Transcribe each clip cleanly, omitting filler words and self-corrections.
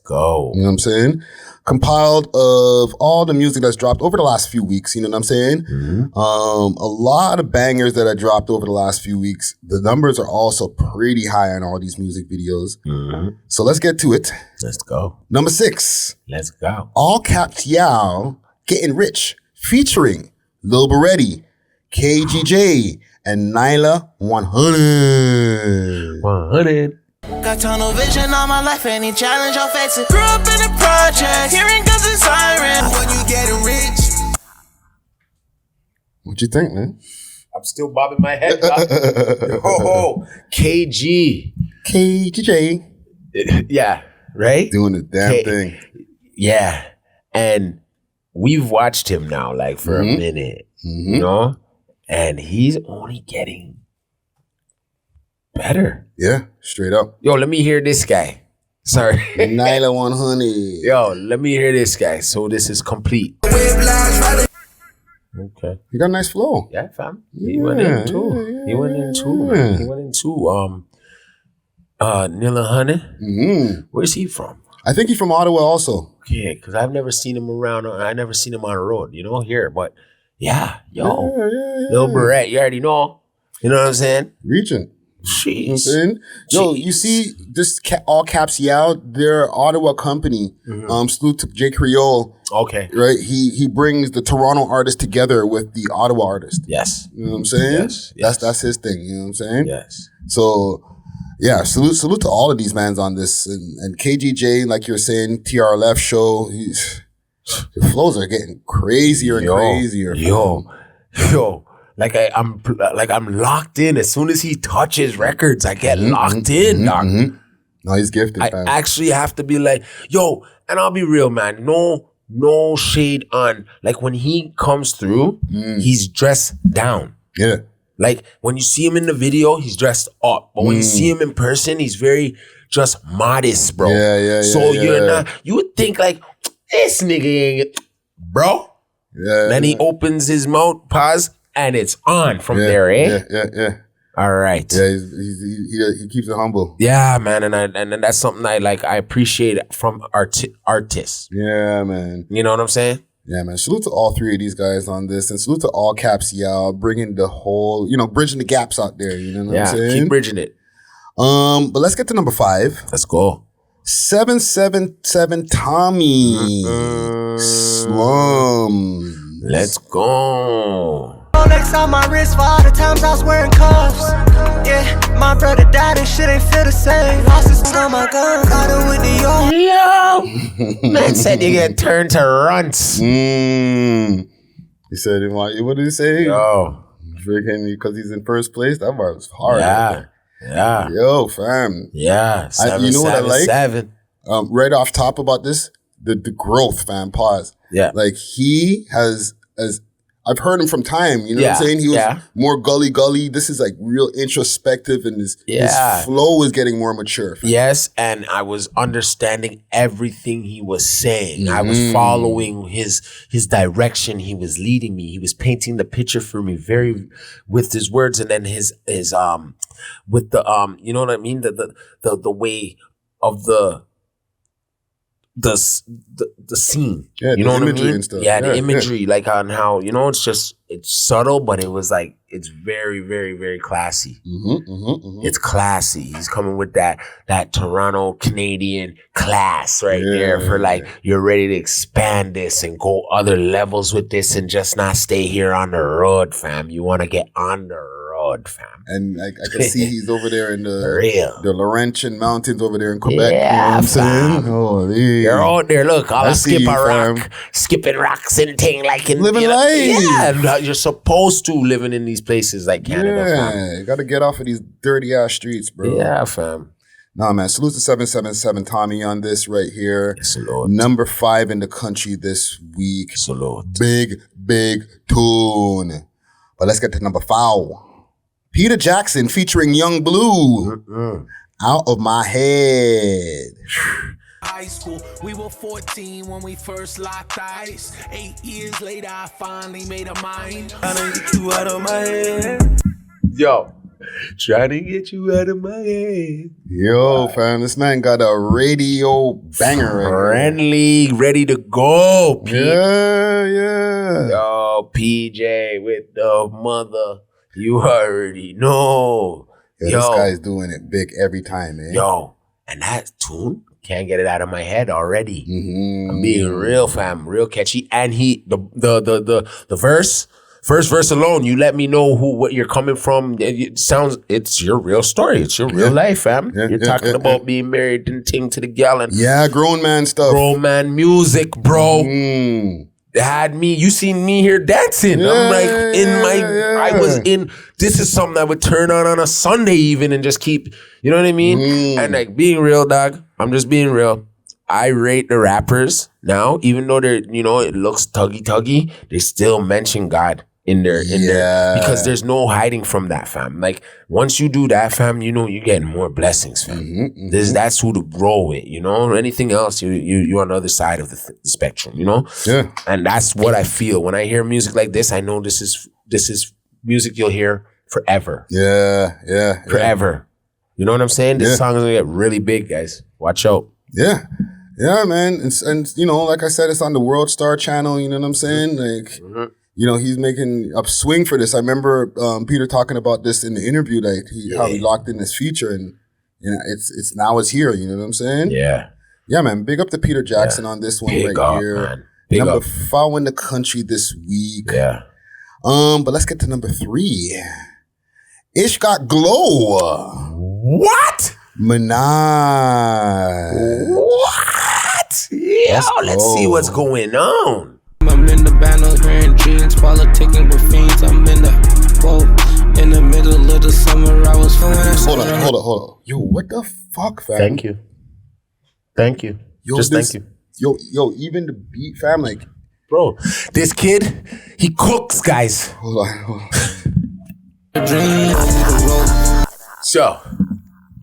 go. You know what I'm saying? Compiled of all the music that's dropped over the last few weeks. You know what I'm saying? Mm-hmm. A lot of bangers that I dropped over the last few weeks. The numbers are also pretty high on all these music videos. Mm-hmm. So let's get to it. Let's go. Number 6. Let's go. All Caps Yao, Getting Rich, featuring Lil Baretti, KGJ, and Nyla 100. 100. Got tunnel vision on my life, any challenge I'll face it. Grew up in the project, hearing guns and sirens. When you getting rich. What you think, man? I'm still bobbing my head. Oh, KG. KGJ. Yeah, right? Doing the damn thing. Yeah. And we've watched him now, like, for a minute, you know? And he's only getting better. Yeah, straight up. Yo, let me hear this guy. Sorry. Nyla 100. Yo, let me hear this guy. So this is complete. Okay. You got a nice flow. Yeah, fam. He went in too. He went in too. He went in too. Nilla Honey. Where's he from? I think he's from Ottawa also. Yeah, because I've never seen him around. I never seen him on the road, you know, here. But yeah, yo. Lil Barrett, you already know. You know what I'm saying? Region. Jeez. You know what I'm saying? Yo, you see this All Caps Yao, their Ottawa company, salute to J. Creole. Okay. Right? He brings the Toronto artist together with the Ottawa artist. Yes. You know what I'm saying? Yes. That's his thing. You know what I'm saying? Yes. So, yeah, salute to all of these mans on this. And KGJ, like you're saying, TRLF show, the flows are getting crazier and crazier. Yo. Like I'm locked in. As soon as he touches records, I get locked in, dog. No, he's gifted. I actually have to be like, yo, and I'll be real, man. No shade on, like, when he comes through, he's dressed down. Yeah. Like, when you see him in the video, he's dressed up. But when you see him in person, he's very just modest, bro. Yeah. So you would think, like, this nigga ain't, bro. Yeah. Then he opens his mouth, pause, and it's on from there, eh? Yeah. All right. Yeah, he keeps it humble. Yeah, man, and that's something I appreciate from artists. Yeah, man. You know what I'm saying? Yeah, man. Salute to all three of these guys on this, and salute to All Caps Yao, bringing the whole, bridging the gaps out there. You know what I'm saying? Keep bridging it. But let's get to number 5. Let's go. 777 Tommy Slum. Let's go. Rolex on my wrist for all the times I was wearing cuffs. Yeah, my brother died and shit ain't feel the same. Lost his on my gun, got it with the yo. Man said you get turned to runts. He said, what did he say? Yo. Freaking, because he's in first place? That bar was hard. Yeah. Yo, fam. Yeah. You know what I like? 7. Right off top about this, the growth, fam. Pause. Yeah. Like, he has, as I've heard him from time, you know what I'm saying? He was more gully. This is like real introspective, and his flow is getting more mature. Yes, and I was understanding everything he was saying. I was following his direction. He was leading me. He was painting the picture for me with his words, and then his with the you know what I mean? The way of the scene, you know what I mean? And stuff. Yeah, the imagery, like on how, it's subtle, but it was like, it's very, very, very classy. It's classy. He's coming with that Toronto Canadian class there for like, you're ready to expand this and go other levels with this and just not stay here on the road, fam. You want to get on the road, fam. And I can see he's over there in the Laurentian Mountains over there in Quebec. Yeah, you know what I'm saying? Holy. You're out there, look, I'll skip a rock, skipping rocks and thing like in living life. Yeah, you're supposed to living in these places like Canada, fam. You got to get off of these dirty ass streets, bro. Yeah, fam. Nah, man. Salute to 777 Tommy on this right here. Salute. Number 5 in the country this week. Salute. Big tune. But let's get to number 5. Peter Jackson featuring Young Blue. Out of My Head. High school, we were 14 when we first locked eyes. 8 years later, I finally made a mind. I done get you out of my head. Yo, Trying to get you out of my head. Yo, fam, this man got a radio banger right Friendly, ready to go, P. Yeah. Yo, PJ with the mother. You already know. Yeah, this guy's doing it big every time, man. Yo, and that tune, can't get it out of my head already. I'm being real, fam, real catchy. And the first verse alone, you let me know what you're coming from. It's your real story. It's your real life, fam. You're talking about being married and ting to the gal and grown man stuff. Grown man music, bro. Had me, you seen me here dancing. I'm like I was in, this is something I would turn on a Sunday even and just keep, you know what I mean? And like being real, dog, I'm just being real. I rate the rappers now, even though they're, it looks tuggy, they still mention God in there, because there's no hiding from that, fam. Like once you do that, fam, you're getting more blessings, fam. That's who to grow with, anything else, you're on the other side of the spectrum, Yeah. And that's what I feel when I hear music like this. I know this is music you'll hear forever. Yeah. Forever. You know what I'm saying? This song is gonna get really big, guys. Watch out. Yeah, man, and like I said, it's on the World Star channel. You know what I'm saying? Like, he's making a swing for this. I remember Peter talking about this in the interview, like how he locked in this feature, and it's here. You know what I'm saying? Yeah, man. Big up to Peter Jackson on this one big right up, here. Man. Big number up. 5 in the country this week. Yeah. But let's get to number 3. Ish got glow. What? Minaj. What? Yeah, let's see what's going on. I'm in the battle, hearing dreams, politicking with fiends. I'm in the middle of the summer. I was feeling. Hold on. Yo, what the fuck, fam? Thank you. Yo, thank you. Yo, even the beat, fam, like, bro, this kid, he cooks, guys. Hold on. So.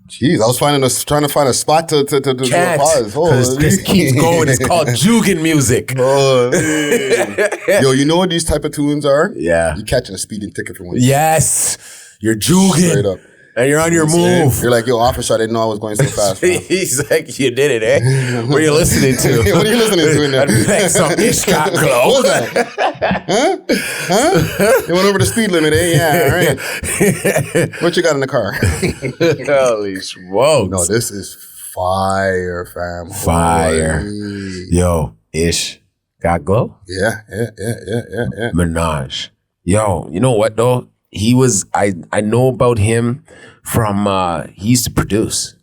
Jeez, I was trying to find a spot to do a pause. Because this keeps going. It's called jugging music. Yo, you know what these type of tunes are? Yeah. You're catching a speeding ticket for one. Yes. You're jugging. Straight up. And you're on your move. You're like, yo, officer, I didn't know I was going so fast. He's like, you did it, eh? What are you listening to? What are you listening to in there? Like some Ish got glow. What was that? Huh? You went over the speed limit, eh? Yeah, all right. What you got in the car? Holy smokes. No, this is fire, fam. Fire. Holy. Yo, Ish got glow? Yeah. Minaj. Yo, you know what, though? He was, I know about him from, he used to produce.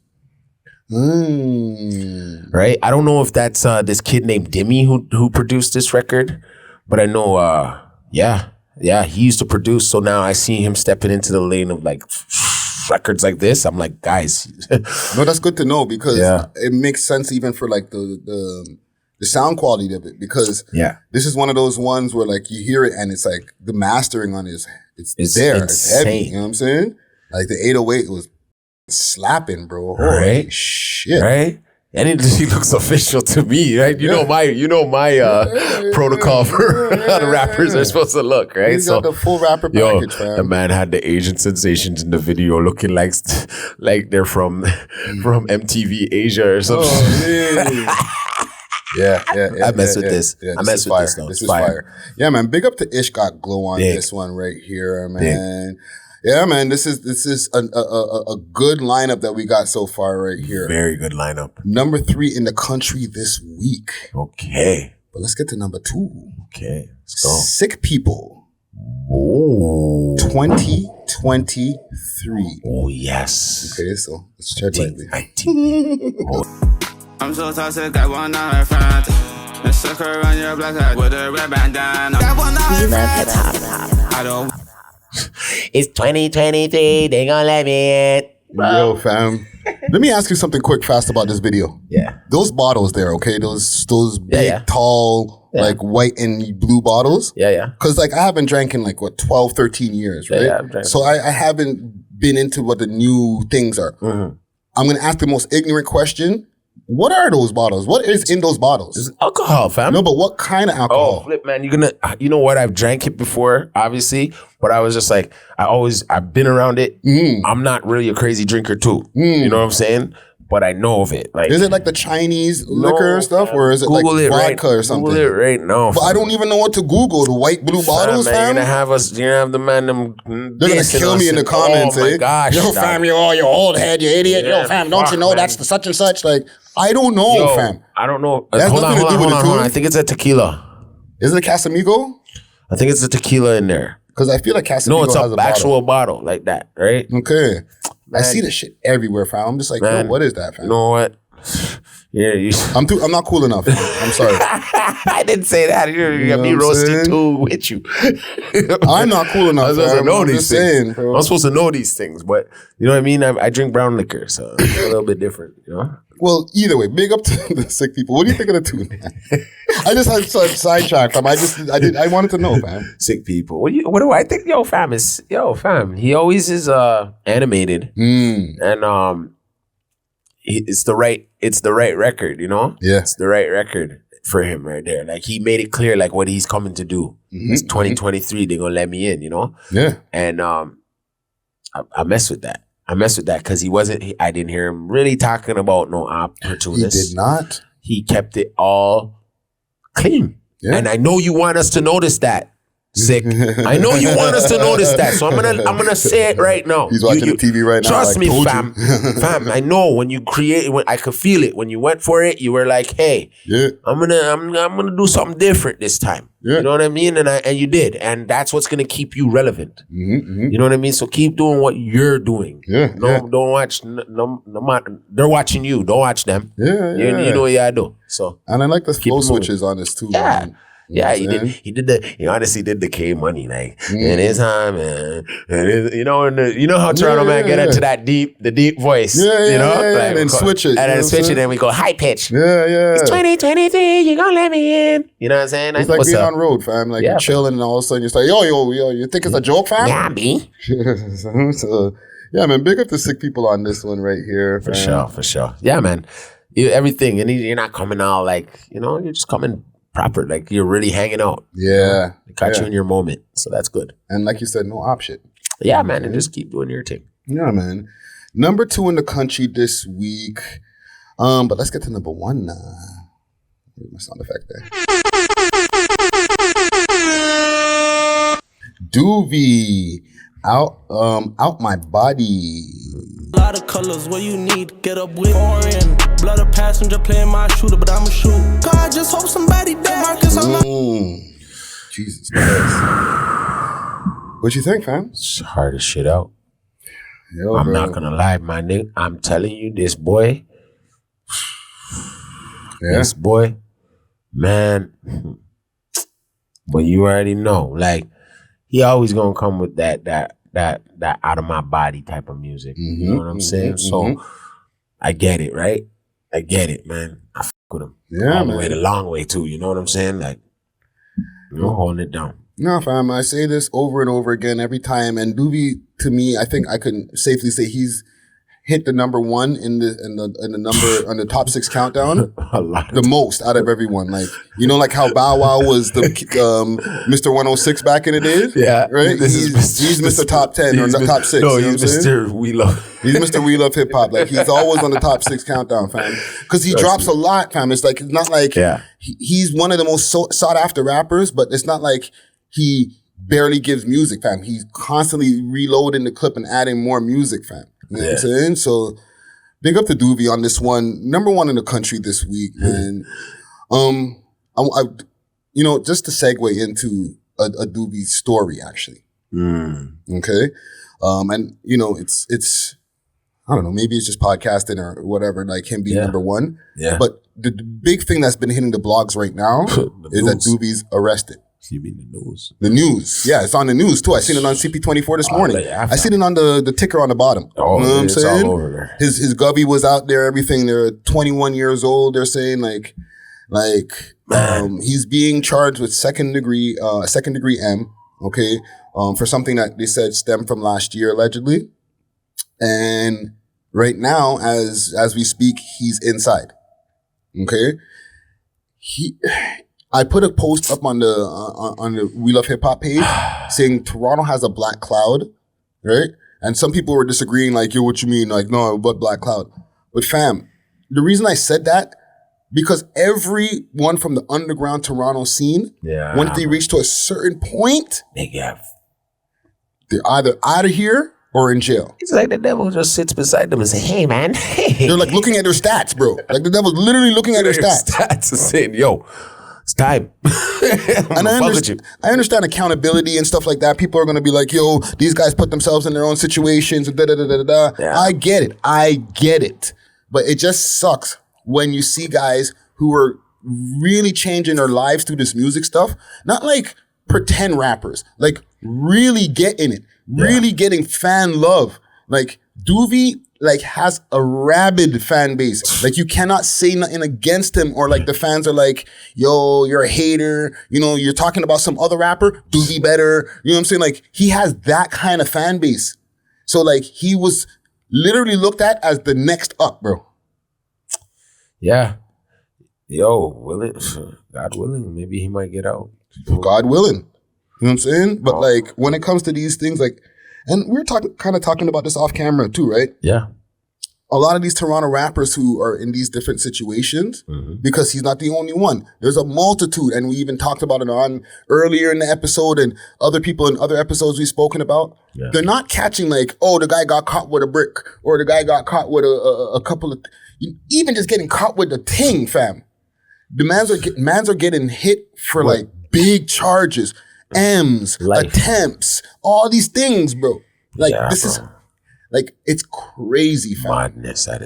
Right? I don't know if that's this kid named Dimmy who produced this record, but I know, he used to produce. So now I see him stepping into the lane of like records like this. I'm like, guys. No, that's good to know because it makes sense even for like the sound quality of it, because this is one of those ones where like you hear it and it's like the mastering on it it's there. It's heavy. You know what I'm saying? Like the 808 was slapping, bro. Right? Holy shit. Right? And he looks official to me, right? You know my protocol for how the rappers are supposed to look, right? He's got the full rapper package, fam. The man had the Asian sensations in the video looking like they're from MTV Asia or something. Yeah. I mess with this. I mess with this though. This is fire. Yeah, man. Big up to Ish Got Glow on this one right here, man. Yeah, man. This is a good lineup that we got so far right here. Very good lineup. Number 3 in the country this week. Okay. But let's get to number 2. Okay. Let's go. Sick People. Oh. 2023. Oh, yes. Okay, so let's check lightly. I'm so toxic, I want her friend. And suck her on your black hat with a red bandana. I don't. It's 2023, they gonna let me in. Yo, fam. Let me ask you something quick, fast about this video. Yeah. Those bottles there, okay? Those big, tall, like white and blue bottles. Yeah. Because like I haven't drank in like 12, 13 years, right? Yeah, so I haven't been into what the new things are. I'm gonna ask the most ignorant question. What are those bottles? What is in those bottles? It's alcohol, fam. No, but what kind of alcohol? Oh, flip, man. You know what? I've drank it before, obviously, but I was just like, I've been around it. I'm not really a crazy drinker too. You know what I'm saying? But I know of it. Like, is it like the Chinese liquor stuff, or is it Google like it vodka or something? Google it right now. But I don't even know what to Google. The white blue bottles, man. fam. You're gonna have the man them. They're gonna kill me in the comments. Oh my gosh, yo, fam, you old head, you idiot. Yeah, yo, fam, don't you know man. that's the such and such? Like, I don't know, fam. I don't know. That's Hold nothing to do with it, too. I think it's a tequila. Is it a Casamigo? I think it's a tequila in there. Because I feel like Casamigo No, it's has an actual bottle like that, right? Okay. Man. I see this shit everywhere, fam. I'm just like, yo, what is that, fam? You know what? Yeah, I'm not cool enough. I'm sorry. I didn't say that. You got me roasted too with you. I'm not cool enough. I'm supposed to know these things. Bro. I'm supposed to know these things, but you know what I mean? I drink brown liquor, so it's a little bit different, you know? Well, either way, big up to the sick people. What do you think of the tune, man? I just had some sidetrack, fam. I wanted to know, fam. Sick people. What do I think? Yo, fam. He always is animated, and it's the right record, you know? Yeah. It's the right record for him right there. Like, he made it clear, like, what he's coming to do. It's 2023, they're gonna let me in, you know? Yeah. And I mess with that. Because I didn't hear him really talking about no opportunists. He did not. He kept it all clean. Yeah. And I know you want us to notice that. Sick. I know you want us to notice that, so I'm gonna say it right now. He's watching the TV right now. Trust me, told fam. Fam, I know when you create. When I could feel it when you went for it. You were like, "Hey, I'm gonna do something different this time." Yeah. You know what I mean? And you did, and that's what's gonna keep you relevant. You know what I mean? So keep doing what you're doing. Don't watch. They're watching you. Don't watch them. Yeah. You know what you gotta do. So, and I like the flow switches on this too. Yeah. Man. Yeah, he honestly did the K money, like, in his time, man. And you know how Toronto man get into that the deep voice, you know? Like, and then switch it. And then switch it, and we go high pitch. Yeah. It's 2023, you gonna let me in. You know what I'm saying? It's like being on road, fam. Like, you're chilling, and all of a sudden, you're like, yo, you think it's a joke, fam? Yeah, B. So, yeah, man, big up to sick people on this one right here. Fam. For sure. Yeah, man. Everything, and you're not coming out like, you know, you're just coming proper, like you're really hanging out. Yeah. They caught you in your moment, so that's good. And like you said, no op shit. Yeah, man, and just keep doing your thing. Yeah, man. Number 2 in the country this week. But let's get to number 1 now. Where's my sound effect there? DUVY, out my body. A lot of colors, what you need, get up with foreign. Blood a passenger playing my shooter, but I'ma shoot. God, just hope somebody dead. Marcus, I'm not. Jesus Christ. What you think, fam? It's hard as shit out. Yo, I'm bro. not gonna lie, my nigga. I'm telling you, this boy, man. But you already know, like, he always gonna come with that out of my body type of music. You know what I'm saying? So I get it, right? I get it, man. I fuck with him. Yeah, all man. the way, the long way too. You know what I'm saying? Like, you're holding it down. No, fam. I say this over and over again every time. And DUVY, to me, I think I can safely say he's hit the number 1 in the number on the top 6 countdown. A lot. The most out of everyone. Like, you know, like how Bow Wow was the Mr. 106 back in the day? Yeah. Right? He's Mr. Top 10 or the top 6. No, you know he's what I'm saying? Mr. We Love. He's Mr. We Love Hip Hop. Like, he's always on the top 6 countdown, fam. Because he drops a lot, fam. It's like, it's not like he's one of the most sought after rappers, but it's not like he barely gives music, fam. He's constantly reloading the clip and adding more music, fam. You know what I'm saying? So, big up to DUVY on this one. Number 1 in the country this week, man. I you know, just to segue into a DUVY story, actually. Okay? And, you know, it's I don't know, maybe it's just podcasting or whatever, like him being number 1. Yeah. But the big thing that's been hitting the blogs right now is that DUVY's arrested. You mean the news? The news. Yeah, it's on the news too. I seen it on CP24 this morning. I seen it on the ticker on the bottom. Oh, you know what I'm saying? All over there. His Govy was out there, everything. They're 21 years old. They're saying he's being charged with second degree M, okay, for something that they said stemmed from last year, allegedly. And right now, as we speak, he's inside. Okay. I put a post up on the We Love Hip Hop page saying Toronto has a black cloud, right? And some people were disagreeing, like, yo, what you mean? Like, no, what black cloud? But fam, the reason I said that, because everyone from the underground Toronto scene, when they reach to a certain point, they're either out of here or in jail. It's like the devil just sits beside them and say, hey, man. Hey. They're like looking at their stats, bro. Like the devil's literally looking at their stats. Stats and saying, yo, it's time. And I understand accountability and stuff like that. People are going to be like, yo, these guys put themselves in their own situations. And Yeah. I get it. But it just sucks when you see guys who are really changing their lives through this music stuff. Not like pretend rappers. Like really getting it. Really getting fan love. Like DUVY has a rabid fan base. Like you cannot say nothing against him, or like the fans are like, yo, you're a hater. You know, you're talking about some other rapper, DUVY better. You know what I'm saying? Like he has that kind of fan base. So like he was literally looked at as the next up, bro. Yeah. Yo, God willing, maybe he might get out. God willing. You know what I'm saying? But like when it comes to these things, like, and we're kind of talking about this off camera too, right? Yeah. A lot of these Toronto rappers who are in these different situations, because he's not the only one. There's a multitude, and we even talked about it on earlier in the episode, and other people in other episodes we've spoken about. Yeah. They're not catching like, oh, the guy got caught with a brick, or the guy got caught with a couple of, even just getting caught with a ting, fam. The mans are getting hit for like big charges. M's, attempts, all these things, bro. Like this is like, it's crazy, fam. Madness at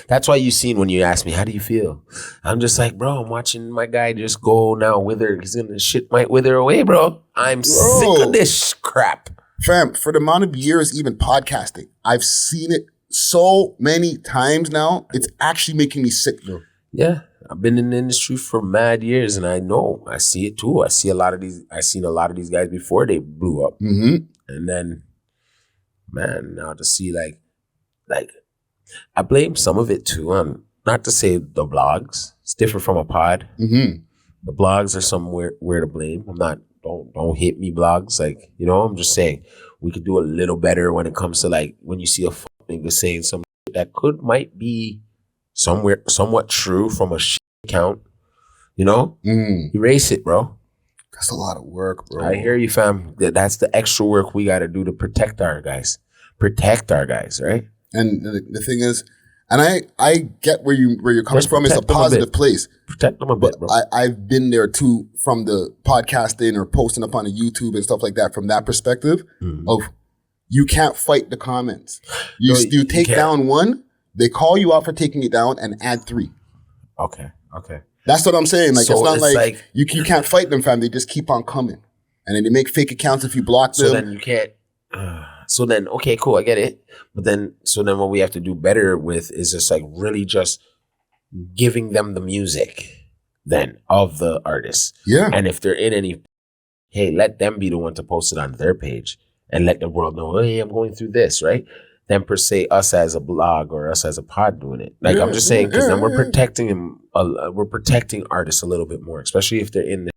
that's why you seen when you asked me, how do you feel? I'm just like, bro, I'm watching my guy just go now wither. Shit might wither away, bro. I'm sick of this crap. Fam, for the amount of years even podcasting, I've seen it so many times now. It's actually making me sick, bro. Yeah. I've been in the industry for mad years, and I know, I see it too. I seen a lot of these guys before they blew up. And then, man, now to see like I blame some of it too on, not to say the blogs. It's different from a pod. The blogs are somewhere where to blame. I'm not, don't hit me blogs. Like, you know, I'm just saying we could do a little better when it comes to like, when you see a nigga saying something that might be somewhat true from a account, you know, erase it, bro. That's a lot of work, bro. I hear you, fam. That's the extra work we got to do to protect our guys, right? And the thing is, and I get where you're coming from. It's a positive place. Protect them a bit, bro. I've been there too, from the podcasting or posting up on the YouTube and stuff like that. From that perspective of, you can't fight the comments. You take down one, they call you out for taking it down and add 3. Okay. That's what I'm saying. Like, so it's not like you can't fight them, fam. They just keep on coming. And then they make fake accounts if you block them. So then you can't. So then, okay, cool, I get it. But then, what we have to do better with is just like really just giving them the music then of the artists. Yeah. And if they're in any, hey, let them be the one to post it on their page and let the world know, hey, I'm going through this, right? Than per se us as a blog or us as a pod doing it. Like, I'm just saying, because then we're protecting them. We're protecting artists a little bit more, especially if they're in there.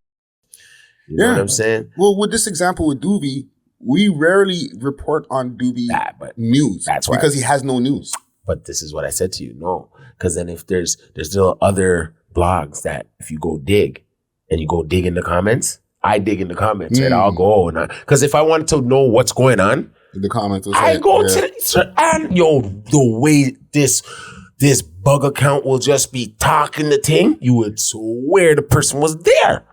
You know what I'm saying? Well, with this example with DUVY, we rarely report on DUVY news. That's why, because he has no news. But this is what I said to you. No, because then if there's still other blogs that if you go dig and you go dig in the comments, I dig in the comments, right? I'll go because if I wanted to know what's going on, in the comments, I go to and the way this bug account will just be talking the thing, you would swear the person was there.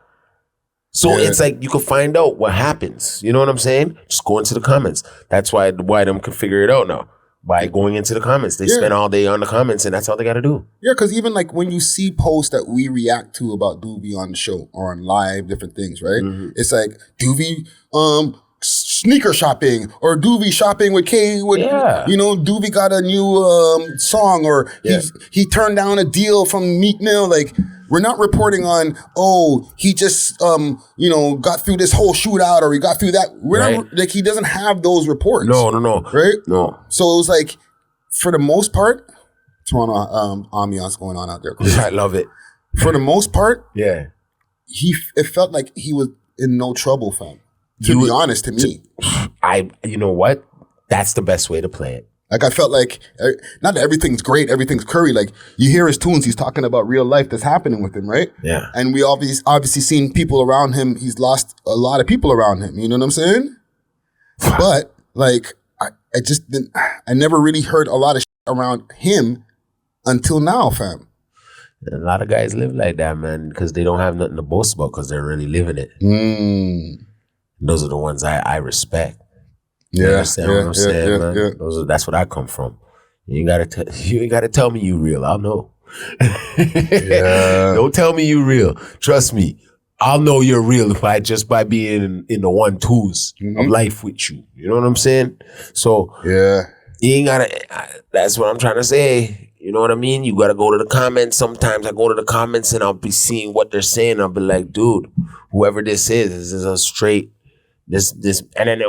So it's like you can find out what happens. You know what I'm saying? Just go into the comments. That's why them can figure it out now. By going into the comments. They spend all day on the comments, and that's all they got to do. Yeah, because even like when you see posts that we react to about DUVY on the show or on live, different things, right? It's like DUVY sneaker shopping or DUVY shopping with K. You know, DUVY got a new song, or he turned down a deal from Meat Mill. Like, we're not reporting on, he just got through this whole shootout, or he got through that. We're not, like, he doesn't have those reports. No. Right? No. So it was like, for the most part, Toronto ambiance going on out there. I love it. For the most part, yeah, it felt like he was in no trouble, fam. To be honest, to me, you know what? That's the best way to play it. Like I felt like, not that everything's great, everything's curry. Like you hear his tunes, he's talking about real life that's happening with him, right? Yeah. And we obviously seen people around him. He's lost a lot of people around him. You know what I'm saying? But like, I just didn't. I never really heard a lot of shit around him until now, fam. A lot of guys live like that, man, because they don't have nothing to boast about because they're really living it. Those are the ones I respect. You understand what I'm saying, man? Yeah. That's what I come from. You ain't gotta tell me you real. I'll know. Don't tell me you real. Trust me, I'll know you're real just by being in the 1-2s of life with you. You know what I'm saying? So you ain't gotta. That's what I'm trying to say. You know what I mean? You gotta go to the comments. Sometimes I go to the comments and I'll be seeing what they're saying. I'll be like, dude, whoever this is a straight. This, and then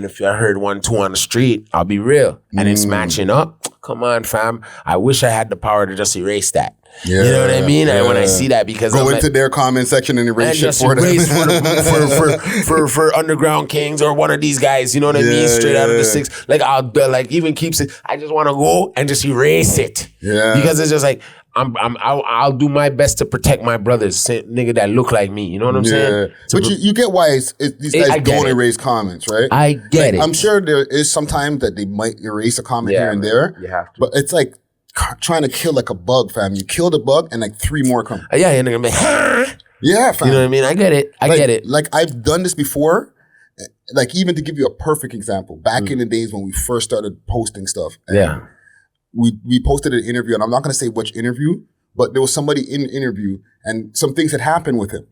if I heard 1-2 on the street, I'll be real. And it's matching up. Come on, fam. I wish I had the power to just erase that. Yeah, you know what I mean? Yeah. And when I see that, because go into their comment section and erase shit for them. for Underground Kings or one of these guys, you know what I mean? Straight out of the 6. Like I'll like even keeps it. I just want to go and just erase it. Yeah. Because it's just like I'll do my best to protect my brothers, nigga that look like me. You know what I'm saying? But you get why these guys don't erase comments, right? I get it. I'm sure there is sometimes that they might erase a comment here and there. You have to. But it's like trying to kill like a bug, fam. You kill the bug and like 3 more come. Yeah, and they're gonna be, yeah, fam. You know what I mean? I get it. I get it. Like I've done this before. Like even to give you a perfect example, back in the days when we first started posting stuff. We posted an interview, and I'm not going to say which interview, but there was somebody in the interview, and some things had happened with him.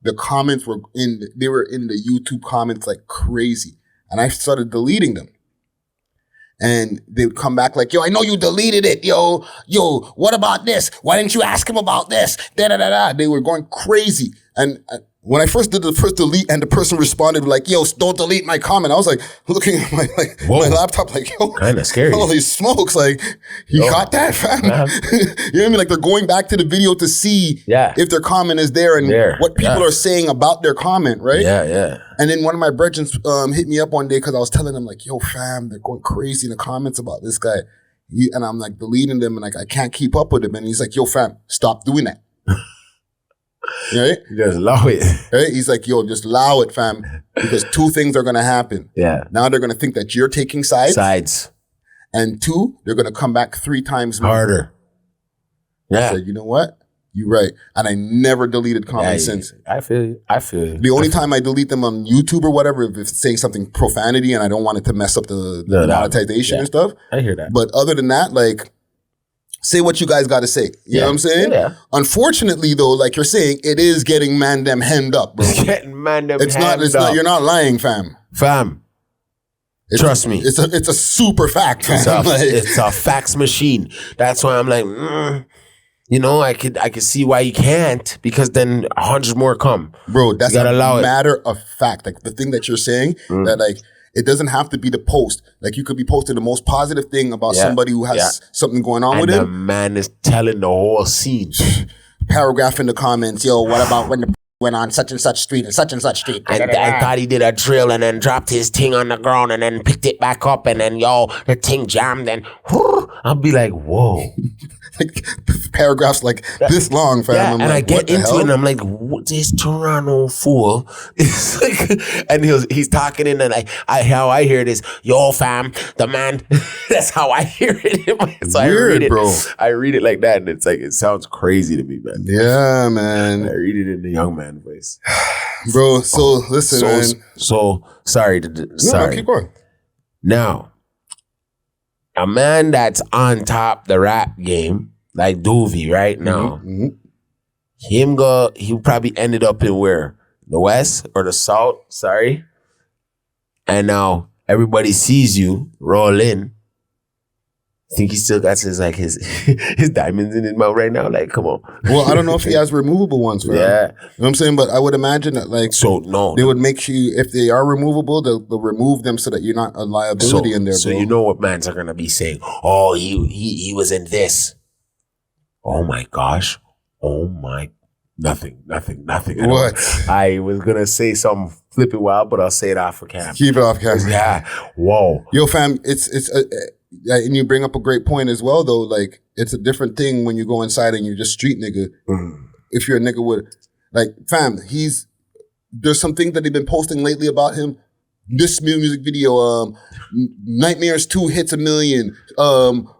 The comments were in the YouTube comments like crazy, and I started deleting them. And they would come back like, yo, I know you deleted it, yo, what about this? Why didn't you ask him about this? Da-da-da-da. They were going crazy. And when I first did the first delete and the person responded like, yo, don't delete my comment, I was like looking at my laptop like, yo, kind of scary. Holy smokes, like, you got that, fam? You know what I mean? Like they're going back to the video to see if their comment is there and what people are saying about their comment, right? Yeah. And then one of my brethren hit me up one day because I was telling them like, yo, fam, they're going crazy in the comments about this guy. And I'm like deleting them and like, I can't keep up with him. And he's like, yo, fam, stop doing that. Right? Just allow it. Right? He's like, yo, just allow it, fam. Because 2 things are going to happen. Yeah. Now they're going to think that you're taking sides. And 2, they're going to come back 3 times more. Harder. Yeah. I said, you know what? You're right. And I never deleted comments since. I feel you. The only time I delete them on YouTube or whatever, if it's saying something profanity and I don't want it to mess up the monetization and stuff. I hear that. But other than that, like, say what you guys got to say. You know what I'm saying? Yeah. Unfortunately, though, like you're saying, it is getting man them hemmed up, bro. It's getting man them It's not. You're not lying, fam. Trust me. It's a super fact, fam. It's a fax machine. That's why I'm like, you know, I could see why you can't, because then 100 more come. Bro, that's a matter of fact. Like the thing that you're saying, that like, it doesn't have to be the post. Like you could be posting the most positive thing about somebody who has something going on with him. And the man is telling the whole scene. Paragraph in the comments, yo, what about when the went on such and such street and such street? And I thought he did a drill and then dropped his thing on the ground and then picked it back up and then, the thing jammed and I'll be like, whoa. Like paragraphs like this long, fam. Yeah, and like, I get into it and I'm like, what, this Toronto fool? It's like, and he's talking in and how I hear this, yo fam, the man. That's how I hear it. So weird, I read it, bro. I read it like that and it's like, it sounds crazy to me, man. Yeah, man. I read it in the young man voice. Bro, so listen, man. So sorry. No, keep going. Now, a man that's on top the rap game, like DUVY right now, he probably ended up in where? The West or the South, sorry. And now everybody sees you roll in. Think he still got his diamonds in his mouth right now? Like, come on. Well, I don't know if he has removable ones, man. Yeah. You know what I'm saying? But I would imagine that they would make you, if they are removable, they'll remove them so that you're not a liability in there, bro. So you know what mans are gonna be saying, oh, he was in this. Oh my gosh. Oh my. Nothing. What? I was going to say something flipping wild, but I'll say it off of camera. Keep it off camera. Yeah. Whoa. Yo, fam, and you bring up a great point as well, though. Like, it's a different thing when you go inside and you're just street nigga. If you're a nigga with, like, fam, there's some things that they've been posting lately about him. This music video, Nightmares 2 hits 1 million.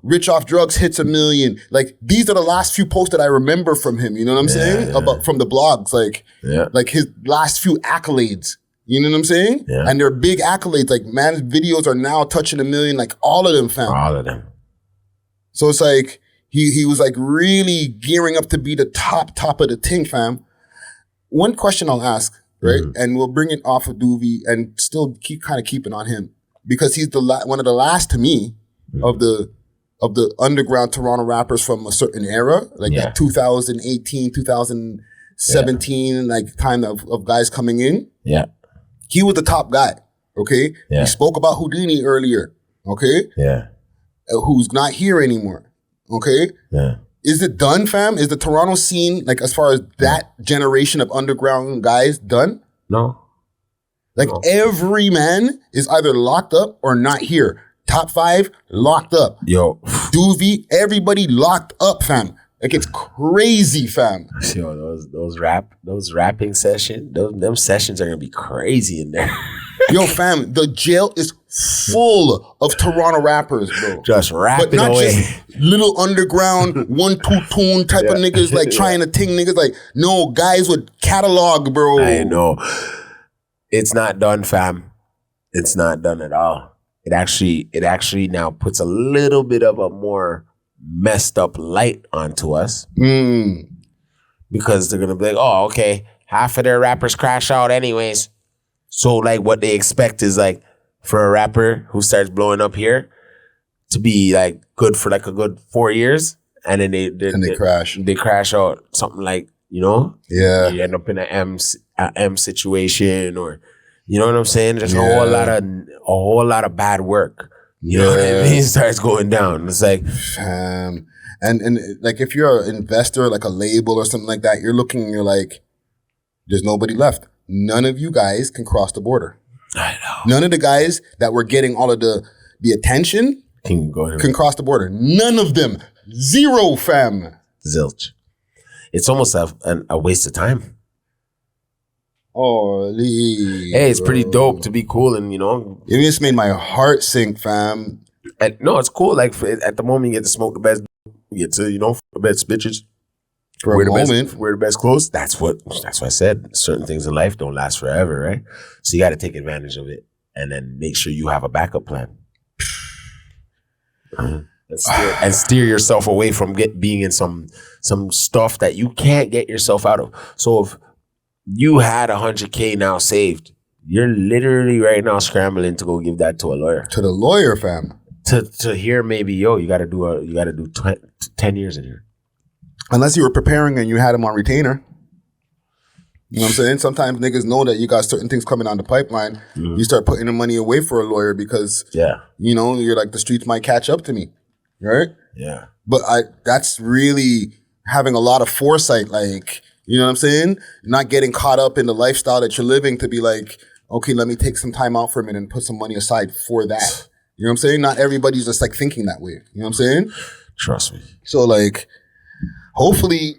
Rich Off Drugs hits 1 million. Like, these are the last few posts that I remember from him. You know what I'm saying? From the blogs, like his last few accolades. You know what I'm saying? Yeah. And they're big accolades. Like, man's videos are now touching 1 million. Like, all of them, fam. All of them. So it's like he was like really gearing up to be the top of the thing, fam. One question I'll ask. Right, and we'll bring it off of DUVY and still keeping on him because he's one of the last to me of the underground Toronto rappers from a certain era, like that 2018, 2017, like time of guys coming in. Yeah, he was the top guy. Okay, we spoke about Houdini earlier. Okay, who's not here anymore. Okay, Is it done, fam? Is the Toronto scene, like, as far as that generation of underground guys, done? No. Like, every man is either locked up or not here. Top 5, locked up. Yo. DUVY, everybody locked up, fam. Like, it's crazy, fam. Yo, those rapping sessions, them sessions are gonna be crazy in there. Yo, fam, the jail is full of Toronto rappers, bro. Just rapping but not away. Just little underground 1-2 tune type of niggas like trying to ting niggas. Like, no, guys with catalog, bro. I know. It's not done, fam. It's not done at all. It actually now puts a little bit of a more messed up light onto us. Because they're gonna be like, oh, okay, half of their rappers crash out anyways. So, like, what they expect is, like, for a rapper who starts blowing up here to be, like, good for, like, a good 4 years. And then they crash. They crash out something like, you know? Yeah. You end up in an M situation or, you know what I'm saying? Just a whole lot of bad work. You know what I mean? It starts going down. It's like... And like, if you're an investor, like a label or something like that, you're looking and you're like, there's nobody left. None of you guys can cross the border. I know. None of the guys that were getting all of the attention can cross the border. None of them. Zero, fam. Zilch. It's almost a waste of time. Holy. Hey, it's pretty dope to be cool and, you know. It just made my heart sink, fam. And, no, it's cool. Like, at the moment, you get to smoke the best. You get to, you know, the best bitches. For a moment. Wear the best clothes. That's what I said. Certain things in life don't last forever, right? So you got to take advantage of it and then make sure you have a backup plan. And steer yourself away from being in some stuff that you can't get yourself out of. So if you had $100K now saved, you're literally right now scrambling to go give that to a lawyer. To the lawyer, fam. To hear maybe, yo, you got to do 10 years in here. Unless you were preparing and you had him on retainer. You know what I'm saying? Sometimes niggas know that you got certain things coming down the pipeline. You start putting the money away for a lawyer because, you know, you're like, the streets might catch up to me. Right? Yeah. But that's really having a lot of foresight. Like, you know what I'm saying? Not getting caught up in the lifestyle that you're living to be like, okay, let me take some time out for a minute and put some money aside for that. You know what I'm saying? Not everybody's just like thinking that way. You know what I'm saying? Trust me. So like, hopefully,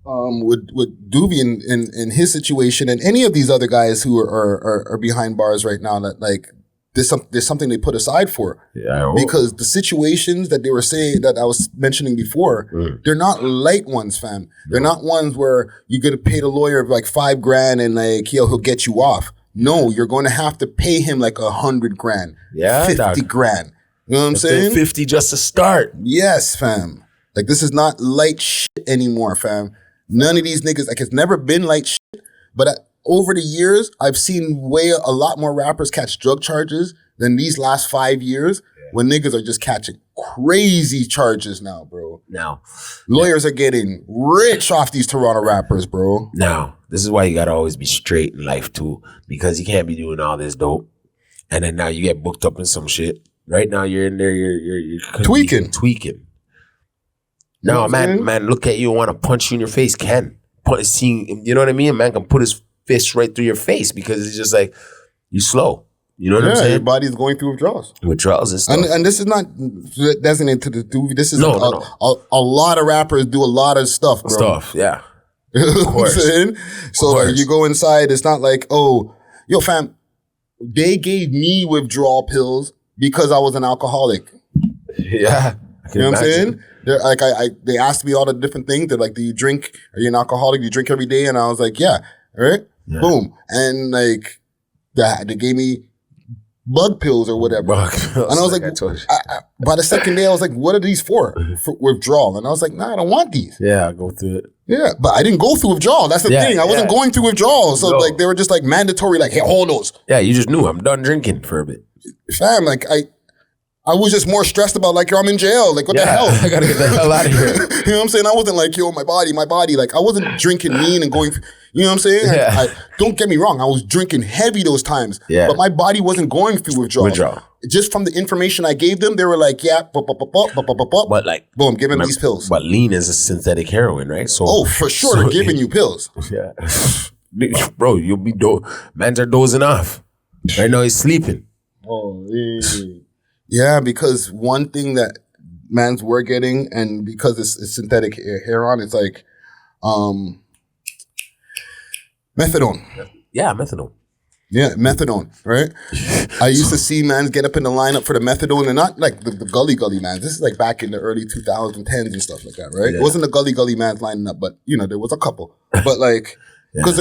with DUVY in his situation and any of these other guys who are behind bars right now, that like there's something they put aside for. Yeah, because the situations that they were saying that I was mentioning before, they're not light ones, fam. They're not ones where you're gonna pay the lawyer like $5,000 and like he'll get you off. No, you're going to have to pay him like $100,000, $50,000. You know what I'm saying? 50 just to start. Yes, fam. Like, this is not light shit anymore, fam. None of these niggas, like, it's never been light shit. But over the years, I've seen a lot more rappers catch drug charges than these last 5 years when niggas are just catching crazy charges now, bro. Now, lawyers are getting rich off these Toronto rappers, bro. Now, this is why you got to always be straight in life, too, because you can't be doing all this dope. And then now you get booked up in some shit. Right now, you're in there, you're tweaking. Now a man look at you and want to punch you in your face. You know what I mean? A man can put his fist right through your face because it's just like, you slow. You know what I'm saying? Your body's going through withdrawals. Withdrawals and stuff. And this is not designated to the DUVY. This is a lot of rappers do a lot of stuff, bro. Yeah. Of course. So like, you go inside, it's not like, oh, yo, fam, they gave me withdrawal pills because I was an alcoholic. Yeah. You know what I'm saying? They're like, they asked me all the different things. They're like, do you drink? Are you an alcoholic? Do you drink every day? And I was like, yeah. Right? Yeah. Boom. And like, they gave me bug pills or whatever. And I was like, by the second day, I was like, what are these for withdrawal? And I was like, nah, I don't want these. Yeah, I go through it. Yeah, but I didn't go through withdrawal. That's the thing. I wasn't going through withdrawal. So like, they were just like mandatory, like, hey, hold those. Yeah, you just knew I'm done drinking for a bit. Fam, like, I was just more stressed about like, yo, I'm in jail. Like, what the hell? I gotta get the hell out of here. You know what I'm saying? I wasn't like, yo, my body. Like, I wasn't drinking lean and going, you know what I'm saying? Yeah. Don't get me wrong. I was drinking heavy those times. Yeah. But my body wasn't going through withdrawal. Just from the information I gave them, they were like, yeah, but like, boom, give him these pills. But lean is a synthetic heroin, right? So, for sure, they're giving you pills. Yeah. Bro, you'll be mans are dozing off. Right now he's sleeping. Oh, yeah, because one thing that mans were getting, and because it's synthetic heroin, it's like methadone. Yeah, methadone. Yeah, methadone, right? I used to see mans get up in the lineup for the methadone, and not like the gully mans. This is like back in the early 2010s and stuff like that, right? Yeah. It wasn't the gully mans lining up, but you know, there was a couple. But like, because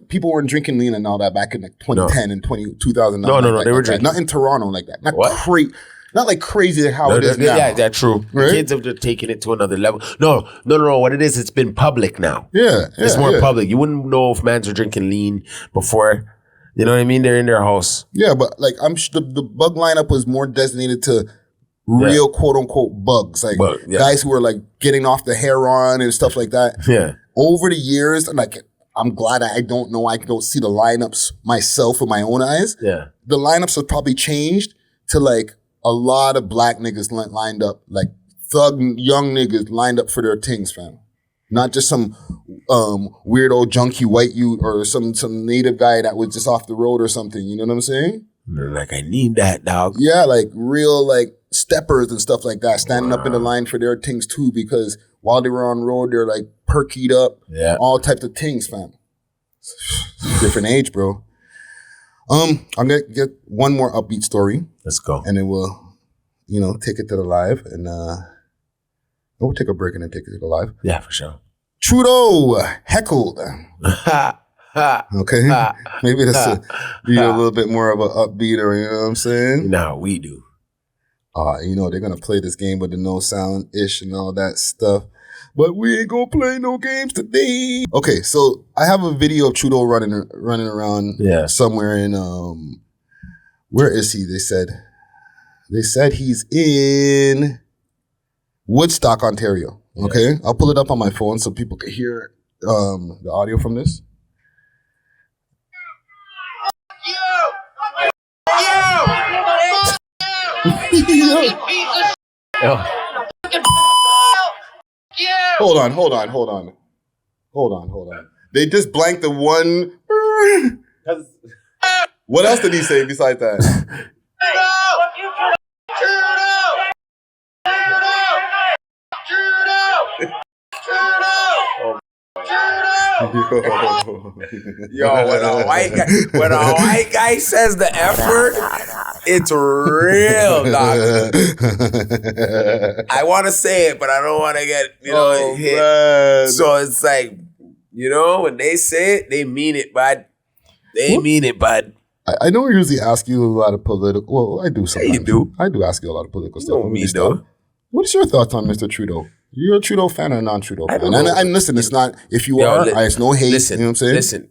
people weren't drinking lean and all that back in like 2010 and 2009. No, they were drinking. Not in Toronto like that. Not like crazy like how it is now. Yeah, that's true. Right? Kids have just taken it to another level. No. What it is, it's been public now. Yeah. It's more public. You wouldn't know if mans are drinking lean before. You know what I mean? They're in their house. Yeah, but like the bug lineup was more designated to real quote unquote bugs. Like guys who were like getting off the heroin and stuff like that. Yeah. Over the years, like I'm glad I don't see the lineups myself with my own eyes. Yeah. The lineups have probably changed to like a lot of black niggas lined up, like thug young niggas lined up for their things, fam. Not just some weirdo junkie white youth or some native guy that was just off the road or something. You know what I'm saying? They're like, I need that, dog. Yeah, like real like steppers and stuff like that, standing up in the line for their things too, because while they were on road, they're like perkied up, all types of things, fam. Different age, bro. I'm gonna get one more upbeat story. Let's go. And then we'll, take it to the live, and we'll take a break and then take it to the live. Yeah, for sure. Trudeau heckled. Okay, maybe that's be a little bit more of an upbeat, or you know what I'm saying? No, we do. They're gonna play this game with the no sound ish and all that stuff. But we ain't gonna play no games today. Okay, so I have a video of Trudeau running around somewhere in where is he? They said he's in Woodstock, Ontario. Okay, I'll pull it up on my phone so people can hear the audio from this. Hold on. They just blanked the one. What else did he say besides that? Yo, when a white guy says the F word, it's real, dog. I want to say it, but I don't want to get, hit. Man. So it's like, when they say it, they mean it, bud. Mean it, bud. I don't usually ask you a lot of political. Well, I do sometimes. Yeah, you do. I do ask you a lot of political stuff. Me though. What is your thoughts on Mr. Trudeau? You're a Trudeau fan or a non-Trudeau fan? And listen, it's not, if you are, it's no hate. Listen, you know what I'm saying?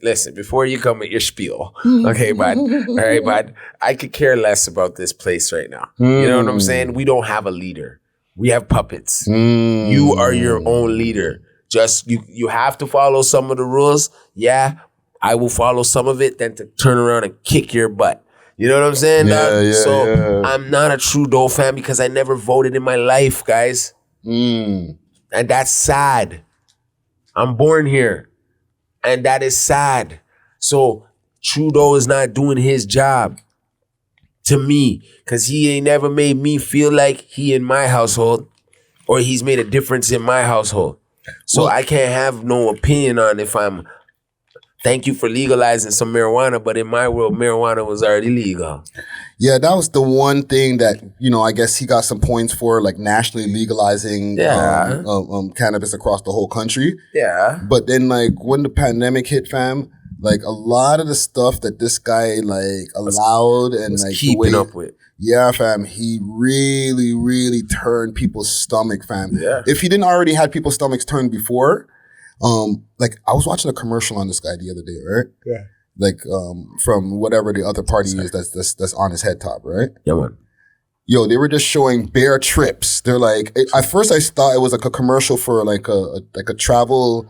Listen. Before you come with your spiel, okay, bud? All right, bud? I could care less about this place right now. You know what I'm saying? We don't have a leader. We have puppets. You are your own leader. Just, you have to follow some of the rules. Yeah, I will follow some of it, then to turn around and kick your butt. You know what I'm saying? Yeah. I'm not a Trudeau fan because I never voted in my life, guys. And that's sad. I'm born here. And that is sad. So Trudeau is not doing his job to me because he ain't never made me feel like he in my household or he's made a difference in my household. So I can't have no opinion on if I'm, thank you for legalizing some marijuana, but in my world, marijuana was already legal. Yeah, that was the one thing that, you know, I guess he got some points for, like nationally legalizing cannabis across the whole country. Yeah. But then, like, when the pandemic hit, fam, like a lot of the stuff that this guy like allowed and like keeping up with. Yeah, fam, he really, really turned people's stomach, fam. Yeah. If he didn't already had people's stomachs turned before, like I was watching a commercial on this guy the other day, right? Yeah. Like from whatever the other party is that's on his head top, right? Yeah, man. Yo, they were just showing bear trips. They're like, at first I thought it was like a commercial for like a travel,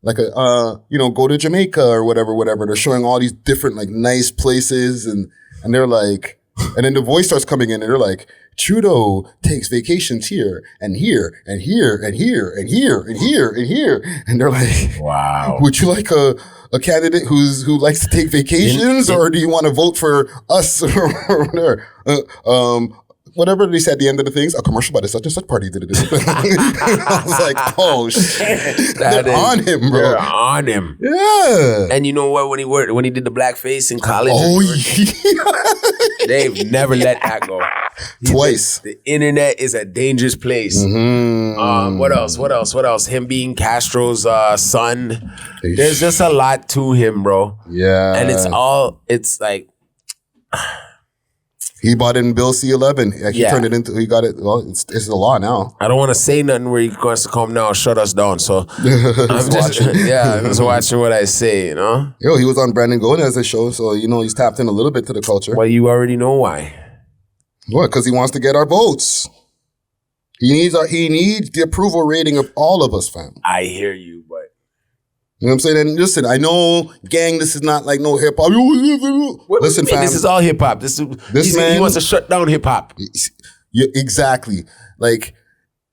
like a you know, go to Jamaica or whatever. They're showing all these different like nice places and they're like, and then the voice starts coming in and they're like, Trudeau takes vacations here and here and here and here and here and here and here. And they're like, wow. Would you like a candidate who likes to take vacations or do you want to vote for us or whatever? Whatever they said at the end of the things, a commercial by the such and such party did it. I was like, oh shit. They're on him, bro. They're on him. Yeah. And you know what, when he did the blackface in college, yeah. they've never let that go. Twice. The internet is a dangerous place. Mm-hmm. What else? Him being Castro's son. There's just a lot to him, bro. Yeah. And it's like he bought in Bill C-11. He turned it into, he got it, well, it's the law now. I don't want to say nothing where he wants to come now and shut us down. So I'm just watching what I say, you know? Yo, he was on Brandon Gomez's show, so, you know, he's tapped in a little bit to the culture. Well, you already know why. What? Because he wants to get our votes. He needs the approval rating of all of us, fam. I hear you, but you know what I'm saying? And listen, I know, gang, this is not like no hip hop. Listen, fam. This is all hip hop. This man, he wants to shut down hip hop. Yeah, exactly. Like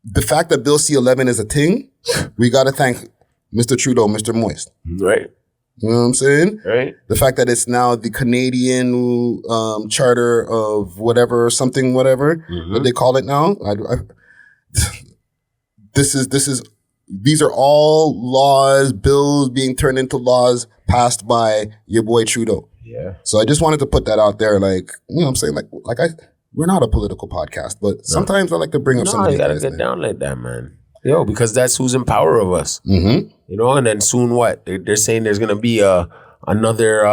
the fact that Bill C-11 is a thing, we got to thank Mr. Trudeau, Mr. Moist. Right. You know what I'm saying? Right. The fact that it's now the Canadian charter of whatever, something, whatever, what they call it now. These are all laws, bills being turned into laws passed by your boy Trudeau. Yeah. So I just wanted to put that out there, like, you know what I'm saying? We're not a political podcast, but sometimes I like to bring up some of these guys. You gotta get down like that, man. Yo, because that's who's in power of us. Mm-hmm. You know, and then soon what? They're saying there's gonna be another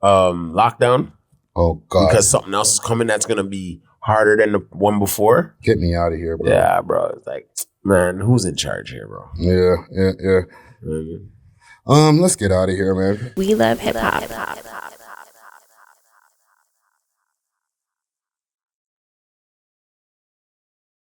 lockdown. Oh God. Because something else is coming that's gonna be harder than the one before. Get me out of here, bro. Yeah, bro. It's like, man, who's in charge here, bro? Yeah. Mm-hmm. Let's get out of here, man. We love hip hop.